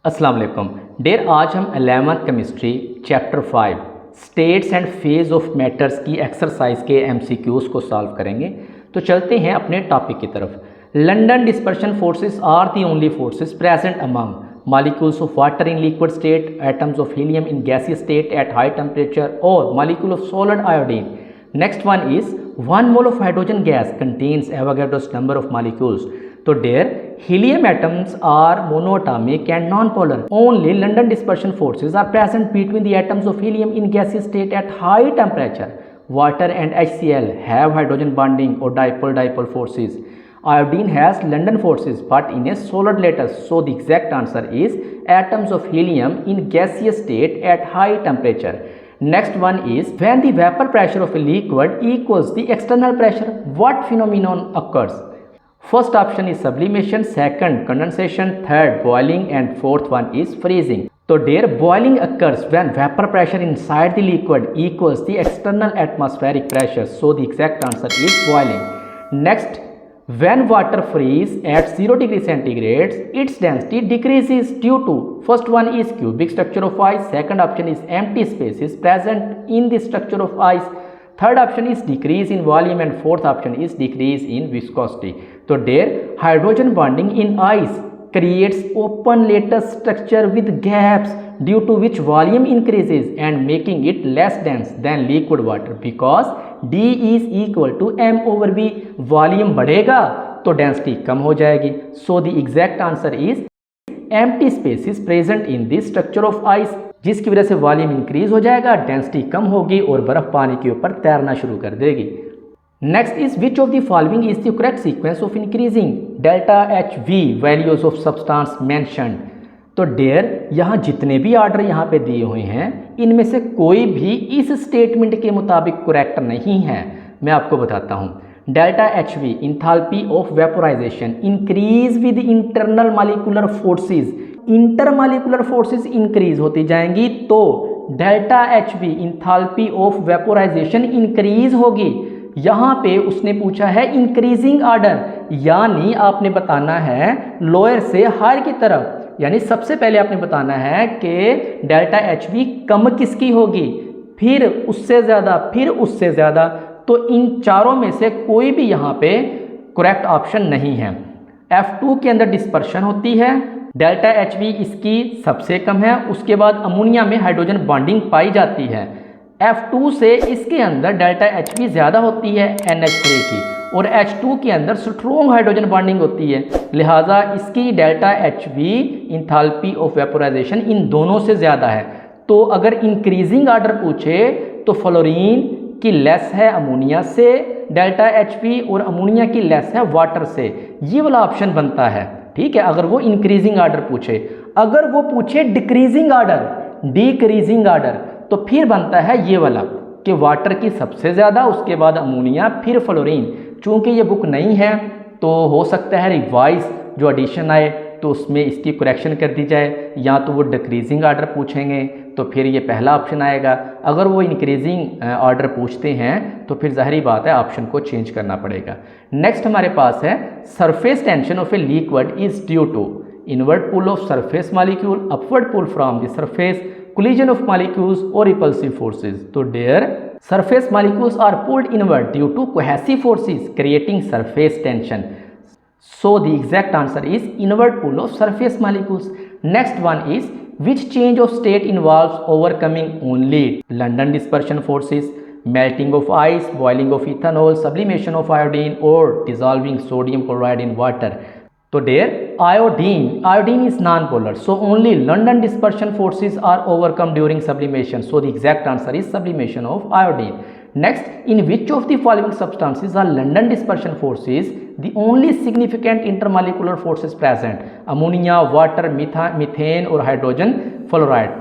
अस्सलाम वालेकुम डेयर। आज हम 11th chemistry chapter 5 states and phase of matters की एक्सरसाइज के एमसीक्यूज़ को सॉल्व करेंगे। तो चलते हैं अपने टॉपिक की तरफ। London dispersion forces are the only forces present among molecules of water in liquid state, atoms of helium in gaseous state at high temperature और molecule of solid iodine. Next one is 1 mole of hydrogen gas contains Avogadro's number of molecules. तो dear, helium atoms are monoatomic and nonpolar. Only London dispersion forces are present between the atoms of helium in gaseous state at high temperature. Water and HCl have hydrogen bonding or dipole-dipole forces. Iodine has London forces but in a solid lattice. So the exact answer is atoms of helium in gaseous state at high temperature. Next one is when the vapor pressure of a liquid equals the external pressure, what phenomenon occurs? First option is sublimation, second condensation, third boiling and fourth one is freezing. So dear, boiling occurs when vapor pressure inside the liquid equals the external atmospheric pressure. So the exact answer is boiling. Next, when water freezes at 0 degree centigrade, its density decreases due to first one is cubic structure of ice, second option is empty spaces present in the structure of ice, third option is decrease in volume and fourth option is decrease in viscosity. So there, hydrogen bonding in ice creates open lattice structure with gaps due to which volume increases and making it less dense than liquid water because D is equal to M over V. Volume बढ़ेगा तो density कम हो जाएगी. So the exact answer is empty spaces present in the structure of ice, जिसकी वजह से volume increase हो जाएगा, डेंसिटी कम होगी और बर्फ पानी के ऊपर तैरना शुरू कर देगी. Next is which of the following is the correct sequence of increasing delta H we values of substance mentioned. तो डेयर, यहाँ जितने भी ऑर्डर यहाँ पे दिए हुए हैं इनमें से कोई भी इस स्टेटमेंट के मुताबिक करेक्ट नहीं है. मैं आपको बताता हूँ. Delta H V enthalpy of vaporisation increase with internal molecular forces. Intermolecular forces increase होती जाएंगी तो delta H V enthalpy of vaporisation increase होगी. यहाँ पे उसने पूछा है इंक्रीजिंग ऑर्डर, यानी आपने बताना है लोअर से हायर की तरफ. यानी सबसे पहले आपने बताना है कि डेल्टा एच वी कम किसकी होगी, फिर उससे ज़्यादा, फिर उससे ज़्यादा. तो इन चारों में से कोई भी यहाँ पे करेक्ट ऑप्शन नहीं है. F2 के अंदर डिस्पर्शन होती है, डेल्टा एच वी इसकी सबसे कम है. उसके बाद अमोनिया में हाइड्रोजन बॉन्डिंग पाई जाती है. F2 से इसके अंदर डेल्टा एच वी ज़्यादा होती है NH3 की, और H2 के अंदर स्ट्रॉन्ग हाइड्रोजन बॉन्डिंग होती है. लिहाजा इसकी delta H V enthalpy of vaporisation इन दोनों से ज़्यादा है. तो अगर इंक्रीजिंग ऑर्डर पूछे तो फ्लोरीन की लेस है अमोनिया से डेल्टा एच पी, और अमोनिया की लेस है वाटर से. ये वाला ऑप्शन बनता है. ठीक है, अगर वो इंक्रीजिंग ऑर्डर पूछे. अगर वो पूछे डिक्रीजिंग ऑर्डर, डिक्रीजिंग ऑर्डर, तो फिर बनता है ये वाला कि वाटर की सबसे ज़्यादा, उसके बाद अमोनिया, फिर फ्लोरीन. चूंकि ये बुक नहीं है तो हो सकता है रिवाइज जो एडिशन आए तो उसमें इसकी करेक्शन कर दी जाए, या तो वो डिक्रीजिंग ऑर्डर पूछेंगे तो फिर ये पहला ऑप्शन आएगा. अगर वो इंक्रीजिंग ऑर्डर पूछते हैं तो फिर ज़ाहिरी बात है ऑप्शन को चेंज करना पड़ेगा. नेक्स्ट हमारे पास है surface tension of a liquid is due to inward pull of surface molecule, upward pull from the surface, collision of molecules or repulsive forces. So there, surface molecules are pulled inward due to cohesive forces creating surface tension. So the exact answer is inward pull of surface molecules. Next one is which change of state involves overcoming only London dispersion forces, melting of ice, boiling of ethanol, sublimation of iodine or dissolving sodium chloride in water. So there, iodine is non-polar, so only London dispersion forces are overcome during sublimation. So the exact answer is sublimation of iodine. Next, in which of the following substances are London dispersion forces the only significant intermolecular forces present? Ammonia, water, methane or hydrogen fluoride.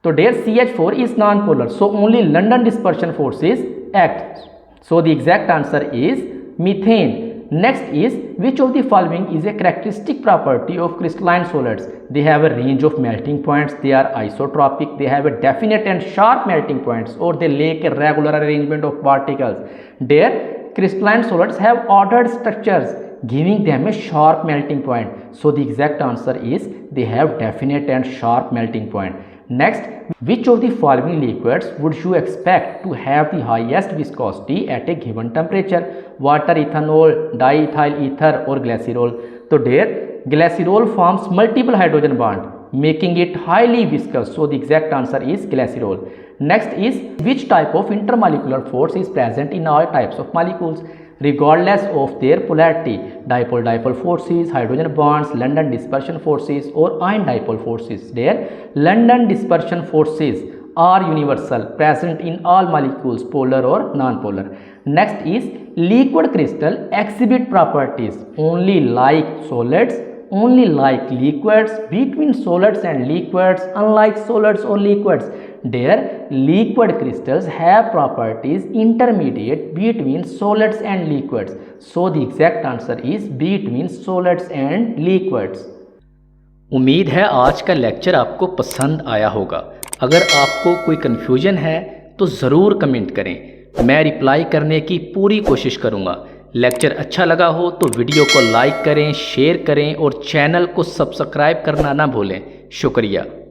So there, CH4 is non-polar, so only London dispersion forces act. So the exact answer is methane. Next is which of the following is a characteristic property of crystalline solids? They have a range of melting points, they are isotropic, they have a definite and sharp melting points, or they lack a regular arrangement of particles. Their crystalline solids have ordered structures giving them a sharp melting point. So the exact answer is they have definite and sharp melting point. Next, which of the following liquids would you expect to have the highest viscosity at a given temperature? Water, ethanol, diethyl ether or glycerol? So there, glycerol forms multiple hydrogen bonds, making it highly viscous. So the exact answer is glycerol. Next is, which type of intermolecular force is present in all types of molecules regardless of their polarity? Dipole-dipole forces, hydrogen bonds, London dispersion forces or ion dipole forces? There, London dispersion forces are universal, present in all molecules, polar or non-polar. Next is, liquid crystal exhibit properties only like solids, only like liquids, between solids and liquids, unlike solids or liquids. There, liquid crystals have properties intermediate between solids and liquids. So the exact answer is between solids and liquids. उम्मीद है आज का lecture आपको पसंद आया होगा। अगर आपको कोई कन्फ्यूजन है तो ज़रूर कमेंट करें, मैं रिप्लाई करने की पूरी कोशिश करूँगा। लेक्चर अच्छा लगा हो तो वीडियो को लाइक करें, शेयर करें और चैनल को सब्सक्राइब करना ना भूलें। शुक्रिया।